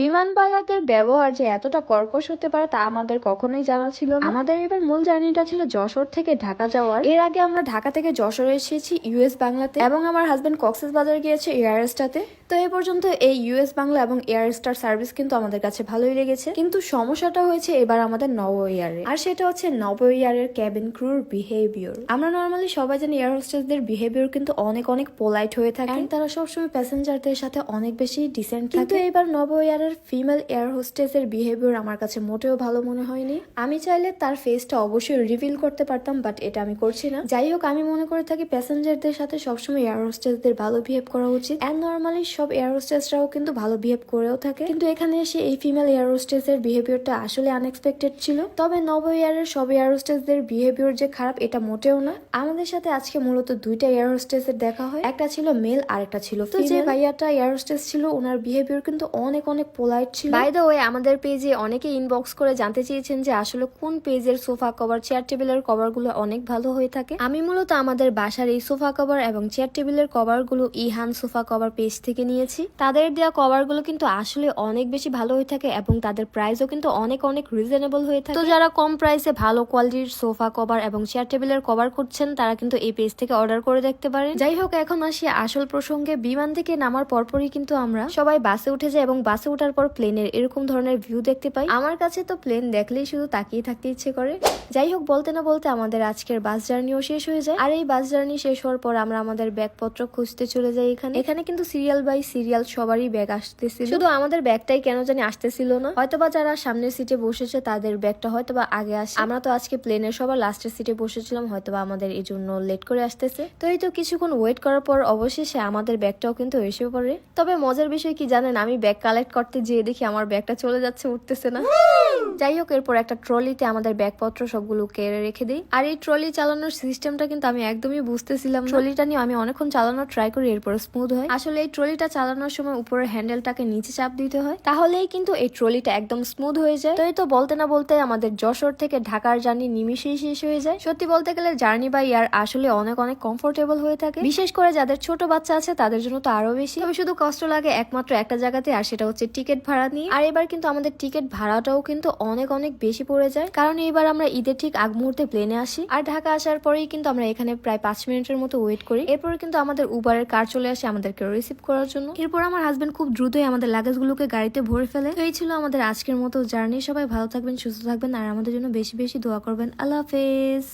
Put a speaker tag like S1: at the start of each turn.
S1: বিমানবালাদের ব্যবহার যে এতটা কর্কশ হতে পারে তা আমাদের কখনোই জানা ছিল না। আমাদের এবার মূল জার্নিটা ছিল যশোর থেকে ঢাকা যাওয়ার। এর আগে আমরা ঢাকা থেকে যশোরে এসেছি ইউএস বাংলাতে, এবং আমার হাজবেন্ড কক্সবাজার গিয়েছে এয়ারস্টাতে। তো এই পর্যন্ত এই ইউএস বাংলা এবং এয়ার স্টার সার্ভিস কিন্তু আমাদের কাছে ভালোই লেগেছে, কিন্তু সমস্যাটা হয়েছে এবার আমাদের নব ইয়ারে, আর সেটা হচ্ছে নব ইয়ারের ক্যাবিন ক্রুর বিহেভিয়ার। আমরা নর্মালি সবাই জানি এয়ার হোস্টেসদের বিহেভিয়ার কিন্তু অনেক অনেক পোলাইট হয়ে থাকে, তারা সবসময় প্যাসেঞ্জারদের সাথে অনেক বেশি ডিসেন্ট। কিন্তু এবার নব ইয়ারের ফিমেল এয়ার হোস্টেসের বিহেভিয়ার আমার কাছে মোটেও ভালো মনে হয়নি। আমি চাইলে তার ফেসটা অবশ্যই রিভিল করতে পারতাম, বাট এটা আমি করছি না। যাই হোক, আমি মনে করে থাকি প্যাসেঞ্জারদের সাথে সবসময় এয়ার হোস্টেসদের ভালো বিহেভ করা উচিত, এন্ড নর্মালি সব এয়ার হোস্টেসরাও কিন্তু ভালো বিহেভ করেও থাকে। কিন্তু এখানে এসে এই ফিমেল এয়ার হোস্টেসের বিহেভিয়ারটা আসলে আনএক্সপেক্টেড ছিল। তবে নব ইয়ারের সব এয়ার হোস্টেসদের বিহেভিয়ার যে খারাপ এটা মোটেও না। আমাদের সাথে আজকে মূলত দুইটা এয়ার হোস্টেসের দেখা হয়, একটা ছিল মেল আর একটা ছিল ফিমেল। তো যে ভাইয়াটা এয়ার হোস্টেস ছিল ওনার বিহেভিয়ার কিন্তু অনেক অনেক পোলাইট ছিল। বাই দ্য ওয়ে, আমাদের পেজে অনেকে ইনবক্স করে জানতে চেয়েছেন যে আসলে কোন পেজের সোফা কভার, চেয়ার টেবিলের কভার গুলো অনেক ভালো হয়ে থাকে। আমি মূলত আমাদের বাসার এই সোফা কভার এবং চেয়ার টেবিলের কভার গুলো ইহান সোফা কভার পেজ থেকে নিয়েছি। তাদের দেওয়া কভার গুলো কিন্তু আসলে অনেক বেশি ভালো হয়ে থাকে এবং তাদের প্রাইসও কিন্তু অনেক অনেক রিজনেবল হয়ে থাকে। তো যারা কম প্রাইসে ভালো কোয়ালিটির সোফা কভার এবং চেয়ার টেবিলের কভার করছেন তারা কিন্তু এই পেজ থেকে অর্ডার করে দেখতে পারেন। যাই হোক, এখন আসি আসল প্রসঙ্গে। বিমান থেকে নামার পরপরই কিন্তু আমরা সবাই বাসে উঠে যাই এবং বাসে ওঠার পর প্লেনের এরকম ধরনের ভিউ দেখতে পাই। আমার কাছে তো প্লেন দেখলেই শুধু তাকিয়ে থাকতে ইচ্ছে করে। যাই হোক, বলতে না বলতে আমাদের আজকের বাস জার্নিও শেষ হয়ে যায়। আর এই বাস জার্নি শেষ হওয়ার পর আমরা আমাদের ব্যাগপত্র খুঁজতে চলে যাই। এখানে কিন্তু সিরিয়াল বাই সিরিয়াল সবারই ব্যাগ আসতেছিল, শুধু আমাদের ব্যাগটাই কেন জানি আসতেছিল না। হয়তোবা যারা সামনের সিটে বসেছে তাদের ব্যাগটা হয়তোবা আগে আসে। আমরা তো আজকে প্লেনের সবার লাস্টের সিটে বসেছিলাম, হয়তোবা আমাদের এই জন্য লেট করে আসতেছে। তো এই তো কিছুক্ষণ ওয়েট করার পর অবশেষে আমাদের ব্যাগটাও কিন্তু এসে পড়ে। তবে মজার বিষয় কি জানেন, আমি ব্যাগ কালেক্ট করতে যেয়ে দেখি আমার ব্যাগটা চলে যাচ্ছে, উঠতেছে না। যাই হোক, এরপর একটা ট্রলিতে আমাদের ব্যাগপত্র সবগুলো কেড়ে রেখে দিই। আর এই ট্রলি চালানোর সিস্টেমটা কিন্তু আমি একদমই বুঝতেছিলাম। ট্রলিটা নিয়ে আমি অনেকক্ষণ চালানোর ট্রাই করি, এরপর স্মুথ হয়। আসলে এই ট্রলিটা চালানোর সময় উপরের হ্যান্ডেলটাকে নিচে চাপ দিতে হয়, তাহলেই কিন্তু এই ট্রলিটা একদম স্মুথ হয়ে যায়। তো এই তো বলতে না বলতে আমাদের যশোর থেকে ঢাকার জার্নি নিমিশেই শেষ হয়ে যায়। সত্যি বলতে গেলে জার্নি বাই এয়ার আসলে অনেক অনেক কমফোর্টেবল হয়ে থাকে, বিশেষ করে যাদের ছোট বাচ্চা আছে তাদের জন্য তো আরো বেশি। তবে শুধু কষ্ট লাগে একমাত্র একটা জায়গাতে, আর সেটা হচ্ছে টিকিট ভাড়া নিয়ে। আর এবার কিন্তু আমাদের টিকিট ভাড়াটাও কিন্তু অনেক অনেক বেশি পড়ে যায়, কারণ এবার আমরা ঈদের ঠিক আগ মুহূর্তে প্লেনে আসি। আর ঢাকা আসার পরেই কিন্তু আমরা এখানে প্রায় 5 মিনিটের মতো ওয়েট করি। এরপরে কিন্তু আমাদের উবারের কার চলে আসে আমাদেরকে রিসিভ করার জন্য। এরপর আমার হাজবেন্ড খুব দ্রুতই আমাদের লাগেজগুলোকে গাড়িতে ভরে ফেলে। তো এই ছিল আমাদের আজকের মতো জার্নি। সবাই ভালো থাকবেন, সুস্থ থাকবেন, আর আমাদের জন্য বেশি বেশি দোয়া করবেন। আল্লাহ হাফেজ।